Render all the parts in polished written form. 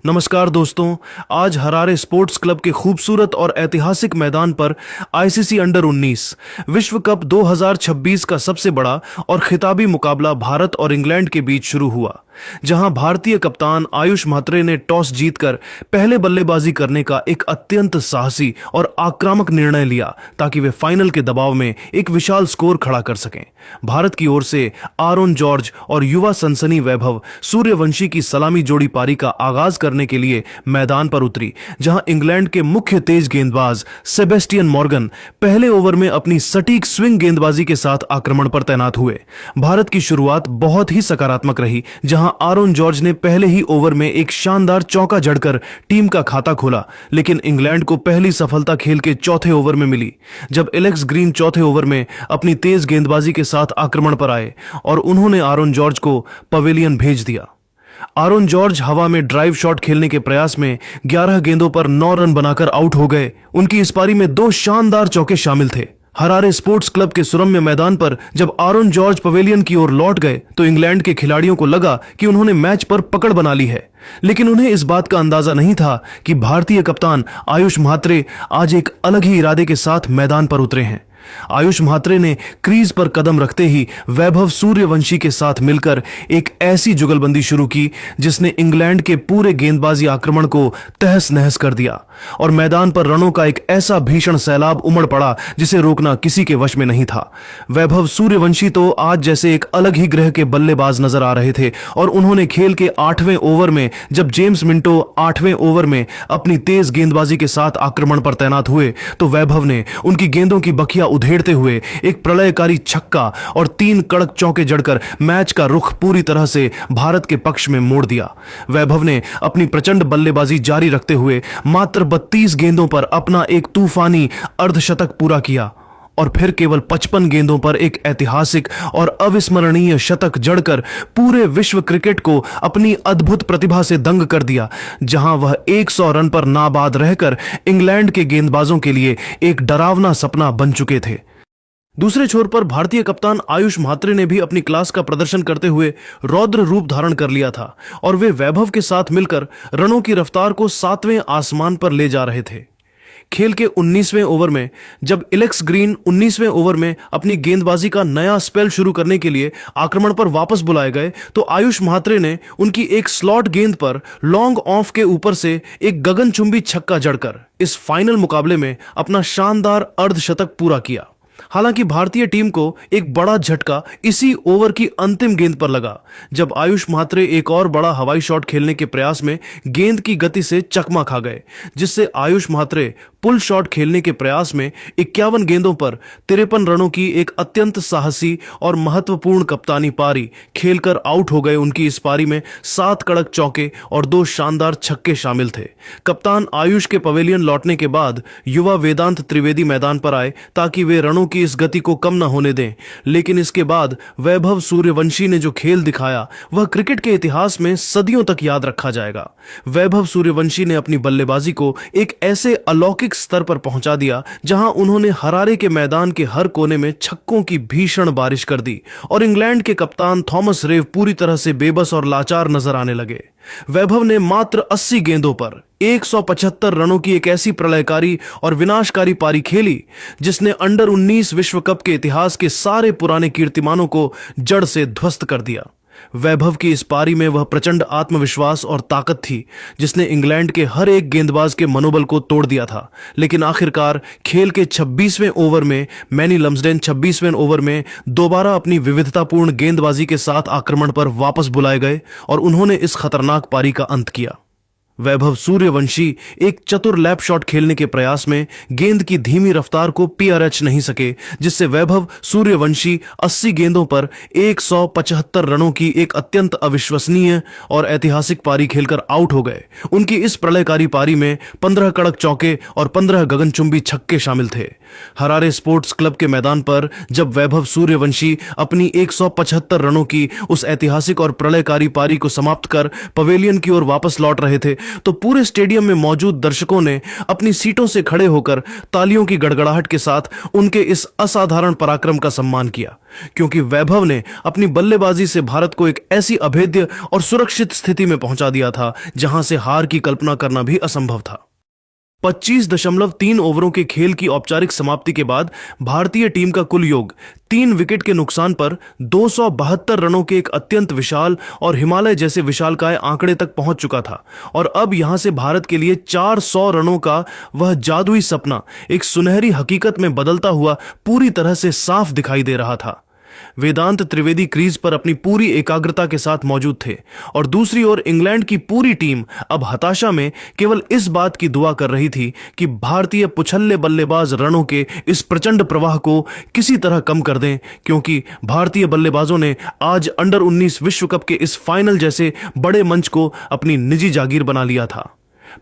नमस्कार दोस्तों। आज हरारे स्पोर्ट्स क्लब के खूबसूरत और ऐतिहासिक मैदान पर आईसीसी अंडर 19 विश्व कप 2026 का सबसे बड़ा और खिताबी मुकाबला भारत और इंग्लैंड के बीच शुरू हुआ, जहां भारतीय कप्तान आयुष म्हात्रे ने टॉस जीतकर पहले बल्लेबाजी करने का एक अत्यंत साहसी और आक्रामक निर्णय लिया ताकि वे फाइनल के दबाव में एक विशाल स्कोर खड़ा कर सकें। भारत की ओर से आरोन जॉर्ज और युवा सनसनी वैभव सूर्यवंशी की सलामी जोड़ी पारी का आगाज करने के लिए मैदान पर उतरी, जहां इंग्लैंड के मुख्य तेज गेंदबाज सेबेस्टियन मॉर्गन पहले ओवर में अपनी सटीक स्विंग गेंदबाजी के साथ आक्रमण पर तैनात हुए। भारत की शुरुआत बहुत ही सकारात्मक रही, जहां आरोन जॉर्ज ने पहले ही ओवर में एक शानदार चौका जड़कर टीम का खाता खोला, लेकिन इंग्लैंड को पहली सफलता खेल के चौथे ओवर में मिली, जब एलेक्स ग्रीन चौथे ओवर में अपनी तेज गेंदबाजी के साथ आक्रमण पर आए और उन्होंने आरोन जॉर्ज को पवेलियन भेज दिया। आरोन जॉर्ज हवा में ड्राइव शॉट खेलने के प्रयास में 11 गेंदों पर 9 रन बनाकर आउट हो गए। उनकी इस पारी में 2 शानदार चौके शामिल थे। हरारे स्पोर्ट्स क्लब के सुरम्य मैदान पर जब आरोन जॉर्ज पवेलियन की ओर लौट गए तो इंग्लैंड के खिलाड़ियों को लगा कि उन्होंने मैच पर पकड़ बना ली है, लेकिन उन्हें इस बात का अंदाजा नहीं था कि भारतीय कप्तान आयुष म्हात्रे आज एक अलग ही इरादे के साथ मैदान पर उतरे हैं। आयुष म्हात्रे ने क्रीज पर कदम रखते ही वैभव सूर्यवंशी के साथ मिलकर एक ऐसी जुगलबंदी शुरू की जिसने इंग्लैंड के पूरे गेंदबाजी आक्रमण को तहस नहस कर दिया और मैदान पर रनों का एक ऐसा भीषण सैलाब उमड़ पड़ा जिसे रोकना किसी के वश में नहीं था। वैभव सूर्यवंशी तो आज जैसे एक अलग ही ग्रह के बल्लेबाज नजर आ रहे थे और उन्होंने खेल के 8वें ओवर में जब जेम्स मिंटो 8वें ओवर में अपनी तेज गेंदबाजी के साथ आक्रमण पर तैनात हुए तो वैभव ने उनकी गेंदों की बखिया उधेड़ते हुए एक प्रलयकारी छक्का और 3 कड़क चौके जड़कर मैच का रुख पूरी तरह से भारत के पक्ष में मोड़ दिया। वैभव ने अपनी प्रचंड बल्लेबाजी जारी रखते हुए मात्र 32 गेंदों पर अपना एक तूफानी अर्धशतक पूरा किया और फिर केवल 55 गेंदों पर एक ऐतिहासिक और अविस्मरणीय शतक जड़कर पूरे विश्व क्रिकेट को अपनी अद्भुत प्रतिभा से दंग कर दिया, जहां वह 100 रन पर नाबाद रहकर इंग्लैंड के गेंदबाजों के लिए एक डरावना सपना बन चुके थे। दूसरे छोर पर भारतीय कप्तान आयुष म्हात्रे ने भी अपनी क्लास का प्रदर्शन करते हुए रौद्र रूप धारण कर लिया था और वे वैभव के साथ मिलकर रनों की रफ्तार को 7वें आसमान पर ले जा रहे थे। खेल के 19वें ओवर में जब एलेक्स ग्रीन 19वें ओवर में अपनी गेंदबाजी का नया स्पेल शुरू करने के लिए आक्रमण पर वापस बुलाए गए तो आयुष म्हात्रे ने उनकी एक स्लॉट गेंद पर लॉन्ग ऑफ के ऊपर से एक गगनचुंबी छक्का जड़कर इस फाइनल मुकाबले में अपना शानदार अर्धशतक पूरा किया। हालांकि भारतीय टीम को एक बड़ा झटका इसी ओवर की अंतिम गेंद पर लगा, जब आयुष म्हात्रे एक और बड़ा हवाई शॉट खेलने के प्रयास में गेंद की गति से चकमा खा गए, जिससे आयुष म्हात्रे पुल शॉट खेलने के प्रयास में 51 गेंदों पर 53 रनों की एक अत्यंत साहसी और महत्वपूर्ण कप्तानी पारी खेलकर आउट हो गए। उनकी इस पारी में 7 कड़क चौके और 2 शानदार छक्के शामिल थे। कप्तान आयुष के पवेलियन लौटने के बाद युवा वेदांत त्रिवेदी मैदान पर आए ताकि वे रनों की इस गति को कम न होने दें, लेकिन इसके बाद वैभव सूर्यवंशी ने जो खेल दिखाया वह क्रिकेट के इतिहास में सदियों तक याद रखा जाएगा। वैभव सूर्यवंशी ने अपनी बल्लेबाजी को एक ऐसे अलौकिक स्तर पर पहुंचा दिया जहां उन्होंने हरारे के मैदान के हर कोने में छक्कों की भीषण बारिश कर दी और इंग्लैंड के कप्तान थॉमस रेव पूरी तरह से बेबस और लाचार नजर आने लगे। वैभव ने मात्र 80 गेंदों पर 175 रनों की एक ऐसी प्रलयकारी और विनाशकारी पारी खेली जिसने अंडर 19 विश्व कप के इतिहास के सारे पुराने कीर्तिमानों को जड़ से ध्वस्त कर दिया। वैभव की इस पारी में वह प्रचंड आत्मविश्वास और ताकत थी जिसने इंग्लैंड के हर एक गेंदबाज के मनोबल को तोड़ दिया था, लेकिन आखिरकार खेल के 26वें ओवर में मैनी लम्सडेन 26वें ओवर में दोबारा अपनी विविधतापूर्ण गेंदबाजी के साथ आक्रमण पर वापस बुलाए गए और उन्होंने इस खतरनाक पारी का अंत किया। वैभव सूर्यवंशी एक चतुर लैप शॉट खेलने के प्रयास में गेंद की धीमी रफ्तार को पीआरएच नहीं सके, जिससे वैभव सूर्यवंशी 80 गेंदों पर 175 रनों की एक अत्यंत अविश्वसनीय और ऐतिहासिक पारी खेलकर आउट हो गए। उनकी इस प्रलयकारी पारी में 15 कड़क चौके और 15 गगनचुंबी छक्के शामिल थे। हरारे स्पोर्ट्स क्लब के मैदान पर जब वैभव सूर्यवंशी अपनी 175 रनों की उस ऐतिहासिक और प्रलयकारी पारी को समाप्त कर पवेलियन की ओर वापस लौट रहे थे तो पूरे स्टेडियम में मौजूद दर्शकों ने अपनी सीटों से खड़े होकर तालियों की गड़गड़ाहट के साथ उनके इस असाधारण पराक्रम का सम्मान किया, क्योंकि वैभव ने अपनी बल्लेबाजी से भारत को एक ऐसी अभेद्य और सुरक्षित स्थिति में पहुंचा दिया था जहां से हार की कल्पना करना भी असंभव था। 25.3 ओवरों के खेल की औपचारिक समाप्ति के बाद भारतीय टीम का कुल योग 3 विकेट के नुकसान पर 272 रनों के एक अत्यंत विशाल और हिमालय जैसे विशालकाय आंकड़े तक पहुंच चुका था, और अब यहां से भारत के लिए 400 रनों का वह जादुई सपना एक सुनहरी हकीकत में बदलता हुआ पूरी तरह से साफ दिखाई दे रहा था। वेदांत त्रिवेदी क्रीज पर अपनी पूरी एकाग्रता के साथ मौजूद थे, और दूसरी ओर इंग्लैंड की पूरी टीम अब हताशा में केवल इस बात की दुआ कर रही थी कि भारतीय पुछल्ले बल्लेबाज रनों के इस प्रचंड प्रवाह को किसी तरह कम कर दें, क्योंकि भारतीय बल्लेबाजों ने आज अंडर 19 विश्व कप के इस फाइनल जैसे बड़े मंच को अपनी निजी जागीर बना लिया था।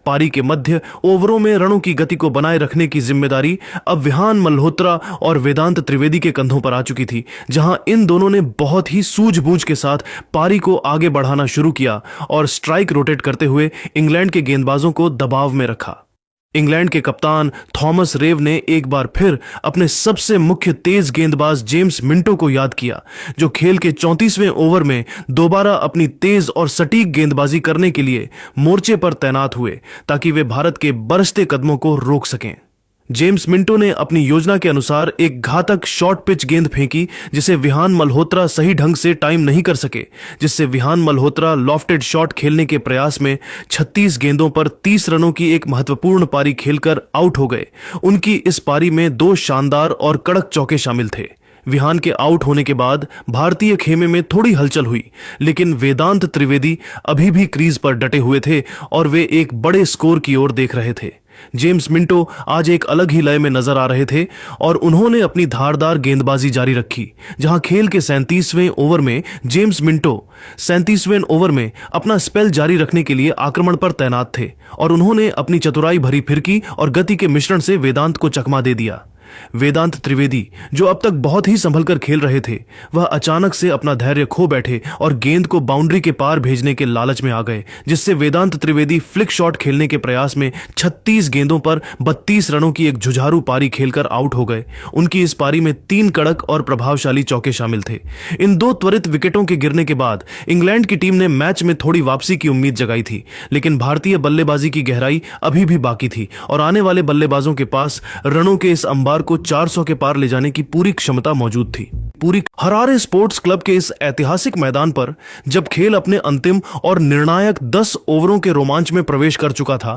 पारी के मध्य ओवरों में रनों की गति को बनाए रखने की जिम्मेदारी अब विहान मल्होत्रा और वेदांत त्रिवेदी के कंधों पर आ चुकी थी, जहां इन दोनों ने बहुत ही सूझबूझ के साथ पारी को आगे बढ़ाना शुरू किया और स्ट्राइक रोटेट करते हुए इंग्लैंड के गेंदबाजों को दबाव में रखा। इंग्लैंड के कप्तान थॉमस रेव ने एक बार फिर अपने सबसे मुख्य तेज गेंदबाज जेम्स मिंटो को याद किया, जो खेल के 34वें ओवर में दोबारा अपनी तेज और सटीक गेंदबाजी करने के लिए मोर्चे पर तैनात हुए ताकि वे भारत के बरसते कदमों को रोक सकें। जेम्स मिंटो ने अपनी योजना के अनुसार एक घातक शॉर्ट पिच गेंद फेंकी, जिसे विहान मल्होत्रा सही ढंग से टाइम नहीं कर सके, जिससे विहान मल्होत्रा लॉफ्टेड शॉट खेलने के प्रयास में 36 गेंदों पर 30 रनों की एक महत्वपूर्ण पारी खेलकर आउट हो गए। उनकी इस पारी में 2 शानदार और कड़क चौके शामिल थे। विहान के आउट होने के बाद भारतीय खेमे में थोड़ी हलचल हुई, लेकिन वेदांत त्रिवेदी अभी भी क्रीज पर डटे हुए थे और वे एक बड़े स्कोर की ओर देख रहे थे। जेम्स मिंटो आज एक अलग ही लय में नजर आ रहे थे और उन्होंने अपनी धारदार गेंदबाजी जारी रखी, जहां खेल के 37वें ओवर में जेम्स मिंटो 37वें ओवर में अपना स्पेल जारी रखने के लिए आक्रमण पर तैनात थे, और उन्होंने अपनी चतुराई भरी फिरकी और गति के मिश्रण से वेदांत को चकमा दे दिया। वेदांत त्रिवेदी, जो अब तक बहुत ही संभल कर खेल रहे थे, वह अचानक से अपना धैर्य खो बैठे और गेंद को बाउंड्री के पार भेजने के लालच में आ गए, जिससे वेदांत त्रिवेदी फ्लिक शॉट खेलने के प्रयास में 36 गेंदों पर 32 रनों की एक जुझारू पारी खेलकर आउट हो गए। उनकी इस पारी में 3 कड़क और प्रभावशाली चौके शामिल थे। इन 2 त्वरित विकेटों के गिरने के बाद इंग्लैंड की टीम ने मैच में थोड़ी वापसी की उम्मीद जगाई थी, लेकिन भारतीय बल्लेबाजी की गहराई अभी भी बाकी थी और आने वाले बल्लेबाजों के पास रनों के इस अंबार को 400 के पार ले जाने की पूरी क्षमता मौजूद थी। हरारे स्पोर्ट्स क्लब के इस ऐतिहासिक मैदान पर जब खेल अपने अंतिम और निर्णायक 10 ओवरों के रोमांच में प्रवेश कर चुका था,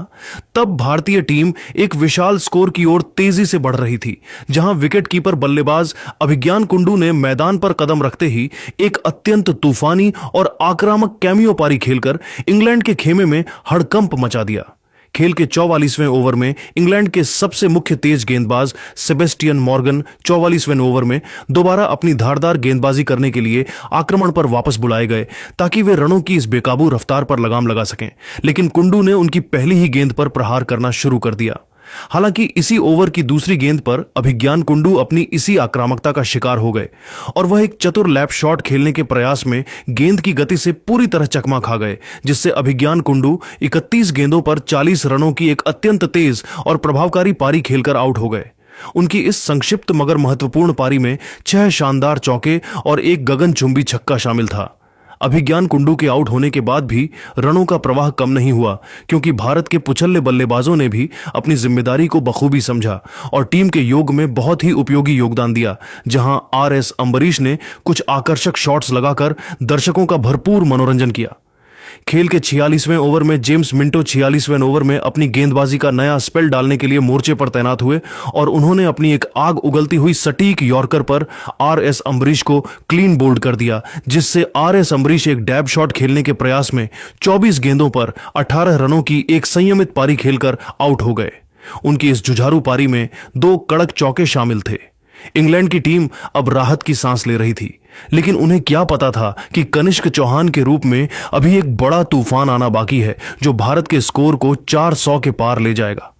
तब भारतीय टीम एक विशाल स्कोर की ओर तेजी से बढ़ रही थी, जहां विकेटकीपर बल्लेबाज अभिज्ञान कुंडू ने मैदान पर कदम रखते ही एक अत्यंत तूफानी और आक्रामक कैमियो पारी खेलकर इंग्लैंड के खेमे में हड़कंप मचा दिया। खेल के 44वें ओवर में इंग्लैंड के सबसे मुख्य तेज गेंदबाज सेबेस्टियन मॉर्गन 44वें ओवर में दोबारा अपनी धारदार गेंदबाजी करने के लिए आक्रमण पर वापस बुलाए गए, ताकि वे रनों की इस बेकाबू रफ्तार पर लगाम लगा सकें, लेकिन कुंडू ने उनकी पहली ही गेंद पर प्रहार करना शुरू कर दिया। हालांकि इसी ओवर की दूसरी गेंद पर अभिज्ञान कुंडू अपनी इसी आक्रामकता का शिकार हो गए और वह एक चतुर लैप शॉट खेलने के प्रयास में गेंद की गति से पूरी तरह चकमा खा गए, जिससे अभिज्ञान कुंडू 31 गेंदों पर 40 रनों की एक अत्यंत तेज और प्रभावकारी पारी खेलकर आउट हो गए। उनकी इस संक्षिप्त मगर महत्वपूर्ण पारी में 6 शानदार चौके और एक गगनचुंबी छक्का शामिल था। अभिज्ञान कुंडू के आउट होने के बाद भी रनों का प्रवाह कम नहीं हुआ, क्योंकि भारत के पुछल्ले बल्लेबाजों ने भी अपनी जिम्मेदारी को बखूबी समझा और टीम के योग में बहुत ही उपयोगी योगदान दिया, जहां RS अंबरीश ने कुछ आकर्षक शॉट्स लगाकर दर्शकों का भरपूर मनोरंजन किया। खेल के 46वें ओवर में जेम्स मिंटो 46वें ओवर में अपनी गेंदबाजी का नया स्पेल डालने के लिए मोर्चे पर तैनात हुए और उन्होंने अपनी एक आग उगलती हुई सटीक यॉर्कर पर RS अंबरीश को क्लीन बोल्ड कर दिया, जिससे RS अंबरीश एक डैब शॉट खेलने के प्रयास में 24 गेंदों पर 18 रनों की एक संयमित पारी खेलकर आउट हो गए। उनकी इस जुझारू पारी में 2 कड़क चौके शामिल थे। इंग्लैंड की टीम अब राहत की सांस ले रही थी, लेकिन उन्हें क्या पता था कि कनिष्क चौहान के रूप में अभी एक बड़ा तूफान आना बाकी है, जो भारत के स्कोर को 400 के पार ले जाएगा।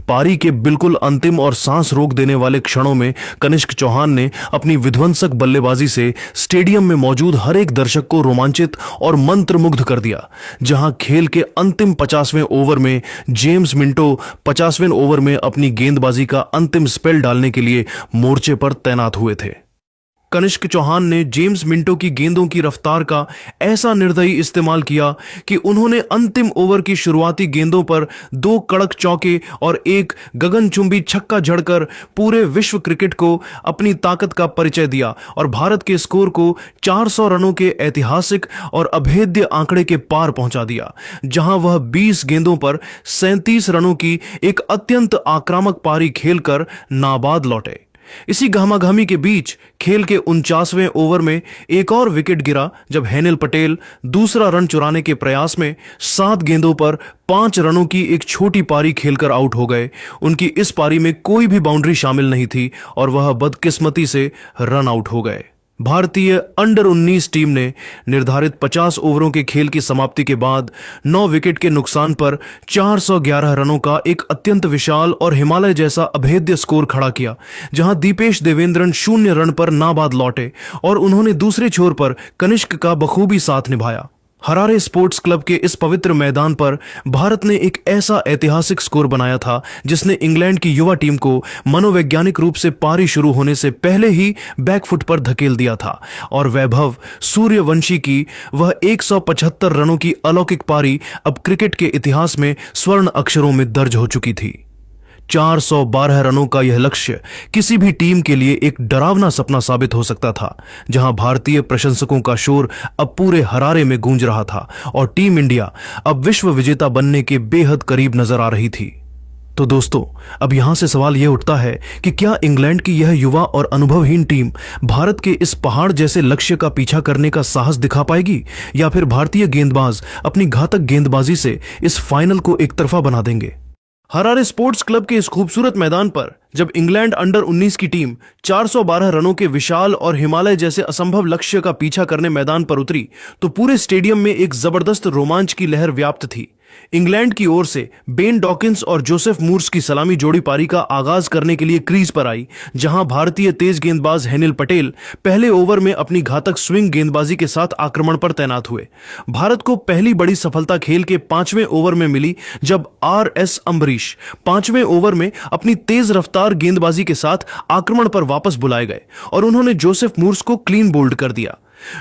पारी के बिल्कुल अंतिम और सांस रोक देने वाले क्षणों में कनिष्क चौहान ने अपनी विध्वंसक बल्लेबाजी से स्टेडियम में मौजूद हर एक दर्शक को रोमांचित और मंत्रमुग्ध कर दिया। जहां खेल के अंतिम 50वें ओवर में जेम्स मिंटो 50वें ओवर में अपनी गेंदबाजी का अंतिम स्पेल डालने के लिए मोर्चे पर तैनात हुए थे। कनिष्क चौहान ने जेम्स मिंटो की गेंदों की रफ्तार का ऐसा निर्दयी इस्तेमाल किया कि उन्होंने अंतिम ओवर की शुरुआती गेंदों पर 2 कड़क चौके और एक गगनचुंबी छक्का जड़कर पूरे विश्व क्रिकेट को अपनी ताकत का परिचय दिया और भारत के स्कोर को 400 रनों के ऐतिहासिक और अभेद्य आंकड़े के पार पहुंचा दिया, जहां वह 20 गेंदों पर 37 रनों की एक अत्यंत आक्रामक पारी खेलकर नाबाद लौटे। इसी गहमागहमी के बीच खेल के 49वें ओवर में एक और विकेट गिरा जब हेनिल पटेल दूसरा रन चुराने के प्रयास में 7 गेंदों पर 5 रनों की एक छोटी पारी खेलकर आउट हो गए। उनकी इस पारी में कोई भी बाउंड्री शामिल नहीं थी और वह बदकिस्मती से रन आउट हो गए। भारतीय अंडर 19 टीम ने निर्धारित 50 ओवरों के खेल की समाप्ति के बाद 9 विकेट के नुकसान पर 411 रनों का एक अत्यंत विशाल और हिमालय जैसा अभेद्य स्कोर खड़ा किया, जहां दीपेश देवेंद्रन 0 रन पर नाबाद लौटे और उन्होंने दूसरे छोर पर कनिष्क का बखूबी साथ निभाया। हरारे स्पोर्ट्स क्लब के इस पवित्र मैदान पर भारत ने एक ऐसा ऐतिहासिक स्कोर बनाया था जिसने इंग्लैंड की युवा टीम को मनोवैज्ञानिक रूप से पारी शुरू होने से पहले ही बैकफुट पर धकेल दिया था और वैभव सूर्यवंशी की वह 175 रनों की अलौकिक पारी अब क्रिकेट के इतिहास में स्वर्ण अक्षरों में दर्ज हो चुकी थी। 412 रनों का यह लक्ष्य किसी भी टीम के लिए एक डरावना सपना साबित हो सकता था, जहां भारतीय प्रशंसकों का शोर अब पूरे हरारे में गूंज रहा था और टीम इंडिया अब विश्व विजेता बनने के बेहद करीब नजर आ रही थी। तो दोस्तों, अब यहां से सवाल यह उठता है कि क्या इंग्लैंड की यह युवा और अनुभवहीन टीम भारत के इस पहाड़ जैसे लक्ष्य का पीछा करने का साहस दिखा पाएगी या फिर भारतीय गेंदबाज अपनी घातक गेंदबाजी से इस फाइनल को एक तरफा बना देंगे। हरारे स्पोर्ट्स क्लब के इस खूबसूरत मैदान पर जब इंग्लैंड अंडर 19 की टीम 412 रनों के विशाल और हिमालय जैसे असंभव लक्ष्य का पीछा करने मैदान पर उतरी तो पूरे स्टेडियम में एक जबरदस्त रोमांच की लहर व्याप्त थी। इंग्लैंड की ओर से बेन डॉकिंस और जोसेफ मूर्स की सलामी जोड़ी पारी का आगाज करने के लिए क्रीज पर आई, जहां भारतीय तेज गेंदबाज हेनिल पटेल पहले ओवर में अपनी घातक स्विंग गेंदबाजी के साथ आक्रमण पर तैनात हुए। भारत को पहली बड़ी सफलता खेल के 5वें ओवर में मिली जब RS अम्बरीश 5वें ओवर में अपनी तेज रफ्तार गेंदबाजी के साथ आक्रमण पर वापस बुलाए गए और उन्होंने जोसेफ मूर्स को क्लीन बोल्ड कर दिया।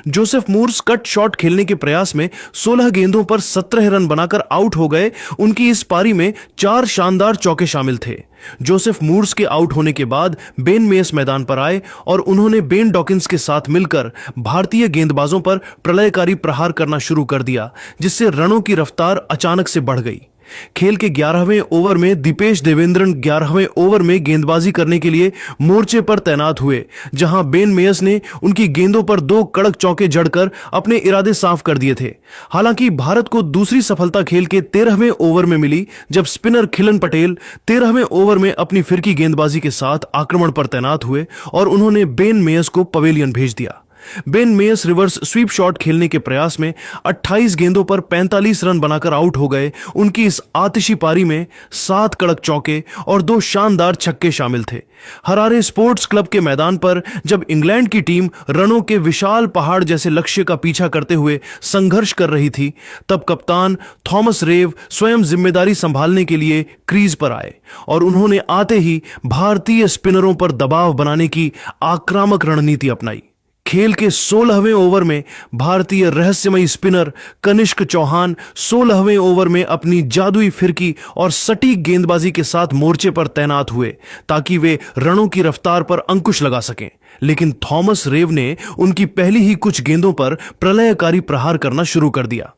जोसेफ मूर्स कट शॉट खेलने के प्रयास में 16 गेंदों पर 17 रन बनाकर आउट हो गए। उनकी इस पारी में 4 शानदार चौके शामिल थे। जोसेफ मूर्स के आउट होने के बाद बेन मेयस मैदान पर आए और उन्होंने बेन डॉकिंस के साथ मिलकर भारतीय गेंदबाजों पर प्रलयकारी प्रहार करना शुरू कर दिया, जिससे रनों की रफ्तार अचानक से बढ़ गई। खेल के 11वें ओवर में दीपेश देवेंद्रन 11वें ओवर में गेंदबाजी करने के लिए मोर्चे पर तैनात हुए, जहां बेन मेयस ने उनकी गेंदों पर 2 कड़क चौके जड़कर अपने इरादे साफ कर दिए थे। हालांकि भारत को दूसरी सफलता खेल के 13वें ओवर में मिली जब स्पिनर खिलन पटेल 13वें ओवर में अपनी फिरकी गेंदबाजी के साथ आक्रमण पर तैनात हुए और उन्होंने बेन मेयस को पवेलियन भेज दिया। Ben Mayes reverse sweep shot खेलने के प्रयास में 28 गेंदों पर 45 रन बनाकर आउट हो गए। उनकी इस आतिशी पारी में 7 कड़क चौके और 2 शानदार छक्के शामिल थे। हरारे स्पोर्ट्स क्लब के मैदान पर जब इंग्लैंड की टीम रनों के विशाल पहाड़ जैसे लक्ष्य का पीछा करते हुए संघर्ष कर रही थी, तब कप्तान थॉमस रेव स्वयं जिम्मेदारी संभालने के लिए क्रीज पर आए और उन्होंने आते ही भारतीय स्पिनरों पर दबाव बनाने की आक्रामक रणनीति अपनाई। खेल के 16वें ओवर में भारतीय रहस्यमयी स्पिनर कनिष्क चौहान 16वें ओवर में अपनी जादुई फिरकी और सटीक गेंदबाजी के साथ मोर्चे पर तैनात हुए ताकि वे रनों की रफ्तार पर अंकुश लगा सकें, लेकिन थॉमस रेव ने उनकी पहली ही कुछ गेंदों पर प्रलयकारी प्रहार करना शुरू कर दिया।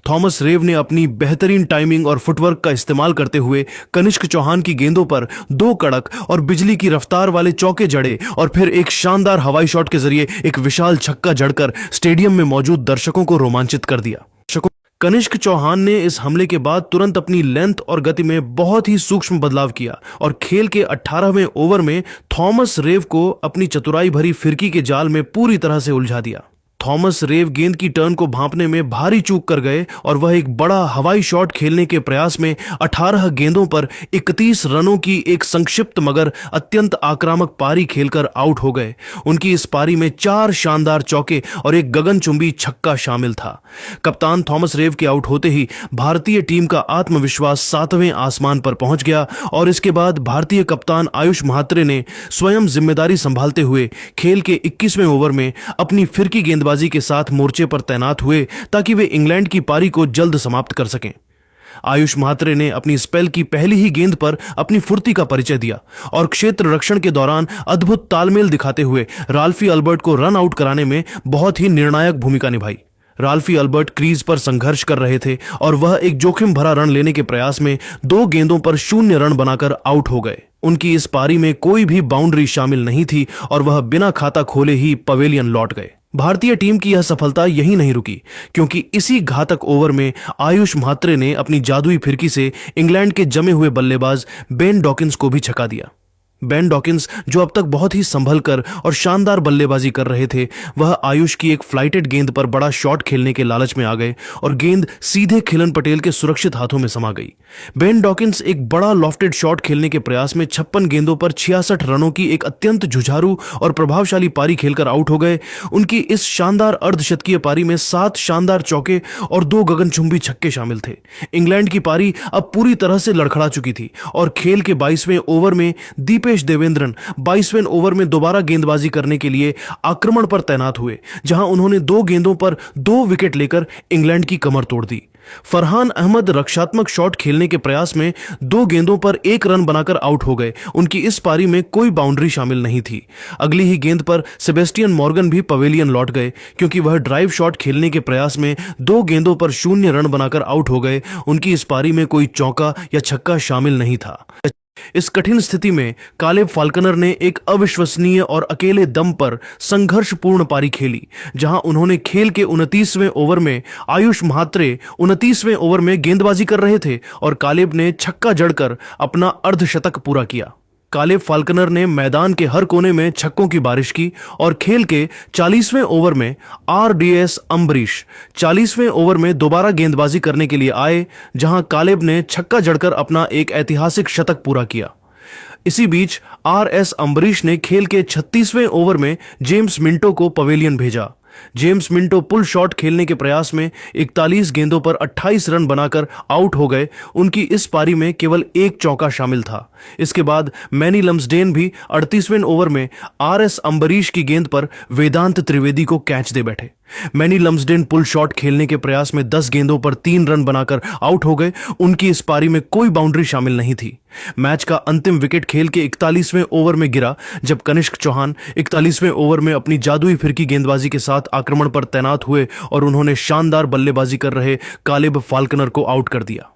थॉमस रेव ने अपनी बेहतरीन टाइमिंग और फुटवर्क का इस्तेमाल करते हुए कनिष्क चौहान की गेंदों पर 2 कड़क और बिजली की रफ्तार वाले चौके जड़े और फिर एक शानदार हवाई शॉट के जरिए एक विशाल छक्का जड़कर स्टेडियम में मौजूद दर्शकों को रोमांचित कर दिया। कनिष्क चौहान ने इस हमले के बाद तुरंत अपनी लेंथ और गति में बहुत ही सूक्ष्म बदलाव किया और खेल के 18वें ओवर में थॉमस रेव को अपनी चतुराई भरी फिरकी के जाल में पूरी तरह से उलझा दिया। थॉमस रेव गेंद की टर्न को भांपने में भारी चूक कर गए और वह एक बड़ा हवाई शॉट खेलने के प्रयास में 18 गेंदों पर 31 रनों की एक संक्षिप्त मगर अत्यंत आक्रामक पारी खेलकर आउट हो गए। उनकी इस पारी में 4 शानदार चौके और एक गगनचुंबी छक्का शामिल था। कप्तान थॉमस रेव के आउट होते ही भारतीय टीम का आत्मविश्वास 7वें आसमान पर पहुंच गया और इसके बाद भारतीय कप्तान आयुष म्हात्रे ने स्वयं जिम्मेदारी संभालते हुए खेल के 21वें ओवर में अपनी फिरकी गेंदबाजी के साथ मोर्चे पर तैनात हुए ताकि वे इंग्लैंड की पारी को जल्द समाप्त कर सकें। आयुष म्हात्रे ने अपनी स्पेल की पहली ही गेंद पर अपनी फुर्ती का परिचय दिया और क्षेत्र रक्षण के दौरान अद्भुत तालमेल दिखाते हुए राल्फी अल्बर्ट को रन आउट कराने में बहुत ही निर्णायक भूमिका निभाई। राल्फी अल्बर्ट क्रीज पर संघर्ष कर रहे थे और वह एक जोखिम भरा रन लेने के प्रयास में 2 गेंदों पर 0 रन बनाकर आउट हो गए। उनकी इस पारी में कोई भी बाउंड्री शामिल नहीं थी और वह बिना खाता खोले ही पवेलियन लौट गए। भारतीय टीम की यह सफलता यहीं नहीं रुकी, क्योंकि इसी घातक ओवर में आयुष म्हात्रे ने अपनी जादुई फिरकी से इंग्लैंड के जमे हुए बल्लेबाज बेन डॉकिंस को भी छका दिया। बेन डॉकिंस, जो अब तक बहुत ही संभल कर और शानदार बल्लेबाजी कर रहे थे, वह आयुष की एक फ्लाइटेड गेंद पर बड़ा शॉट खेलने के लालच में आ गए और गेंद सीधे खिलन पटेल के सुरक्षित हाथों में समा गई। बेन डॉकिंस एक बड़ा लॉफ्टेड शॉट खेलने के प्रयास में 56 गेंदों पर 66 रनों की एक अत्यंत जुझारू और प्रभावशाली पारी खेलकर आउट हो गए। उनकी इस शानदार अर्धशतकीय पारी में 7 शानदार चौके और 2 गगनचुंबी छक्के शामिल थे। इंग्लैंड की पारी अब पूरी तरह से लड़खड़ा चुकी थी और खेल के 22वें ओवर में दीपेश देवेंद्रन 22वें ओवर में दोबारा गेंदबाजी करने के लिए आक्रमण पर तैनात हुए, जहां उन्होंने 2 गेंदों पर 2 विकेट लेकर इंग्लैंड की कमर तोड़ दी। फरहान अहमद रक्षात्मक शॉट खेलने के प्रयास में 2 गेंदों पर 1 रन बनाकर आउट हो गए। उनकी इस पारी में कोई बाउंड्री शामिल नहीं थी। अगली ही गेंद पर सेबेस्टियन मॉर्गन भी पवेलियन लौट गए, क्योंकि वह ड्राइव शॉट खेलने के प्रयास में 2 गेंदों पर 0 रन बनाकर आउट हो गए। उनकी इस पारी में कोई चौका या छक्का शामिल नहीं था। इस कठिन स्थिति में कालेब फाल्कनर ने एक अविश्वसनीय और अकेले दम पर संघर्षपूर्ण पारी खेली, जहां उन्होंने खेल के 29वें ओवर में आयुष म्हात्रे 29वें ओवर में गेंदबाजी कर रहे थे और कालेब ने छक्का जड़कर अपना अर्धशतक पूरा किया। कालेब फाल्कनर ने मैदान के हर कोने में छक्कों की बारिश की और खेल के 40वें ओवर में RDS अम्बरीश 40वें ओवर में दोबारा गेंदबाजी करने के लिए आए, जहां कालेब ने छक्का जड़कर अपना एक ऐतिहासिक शतक पूरा किया। इसी बीच RS अम्बरीश ने खेल के 36वें ओवर में जेम्स मिंटो को पवेलियन भेजा। जेम्स मिंटो पुल शॉट खेलने के प्रयास में 41 गेंदों पर 28 रन बनाकर आउट हो गए। उनकी इस पारी में केवल 1 चौका शामिल था। इसके बाद मैनी लम्सडेन भी 38वें ओवर में RS अम्बरीश की गेंद पर वेदांत त्रिवेदी को कैच दे बैठे। मैनी लम्सडेन पुल शॉट खेलने के प्रयास में 10 गेंदों पर 3 रन बनाकर आउट हो गए। उनकी इस पारी में कोई बाउंड्री शामिल नहीं थी। मैच का अंतिम विकेट खेल के 41वें ओवर में गिरा, जब कनिष्क चौहान 41वें ओवर में अपनी जादुई फिरकी गेंदबाजी के साथ आक्रमण पर तैनात हुए और उन्होंने शानदार बल्लेबाजी कर रहे कालेब फाल्कनर को आउट कर दिया।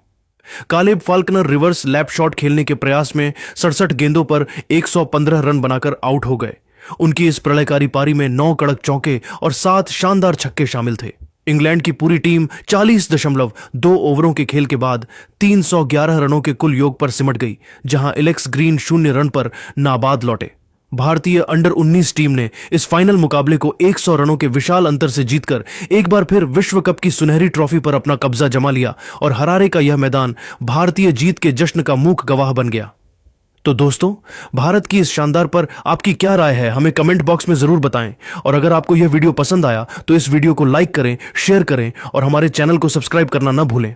Caleb Faulkner reverse lap shot खेलने के प्रयास में 67 गेंदों पर 115 रन बनाकर आउट हो गए। उनकी इस प्रलयकारी पारी में 9 कड़क चौके और 7 शानदार छक्के शामिल थे। इंग्लैंड की पूरी टीम 40.2 ओवरों के खेल के बाद 311 रनों के कुल योग पर सिमट गई, जहां एलेक्स ग्रीन 0 रन पर नाबाद लौटे। भारतीय अंडर 19 टीम ने इस फाइनल मुकाबले को 100 रनों के विशाल अंतर से जीतकर एक बार फिर विश्व कप की सुनहरी ट्रॉफी पर अपना कब्जा जमा लिया और हरारे का यह मैदान भारतीय जीत के जश्न का मूक गवाह बन गया। तो दोस्तों, भारत की इस शानदार पर आपकी क्या राय है, हमें कमेंट बॉक्स में जरूर बताएं। और अगर आपको यह वीडियो पसंद आया तो इस वीडियो को लाइक करें, शेयर करें और हमारे चैनल को सब्सक्राइब करना ना भूलें।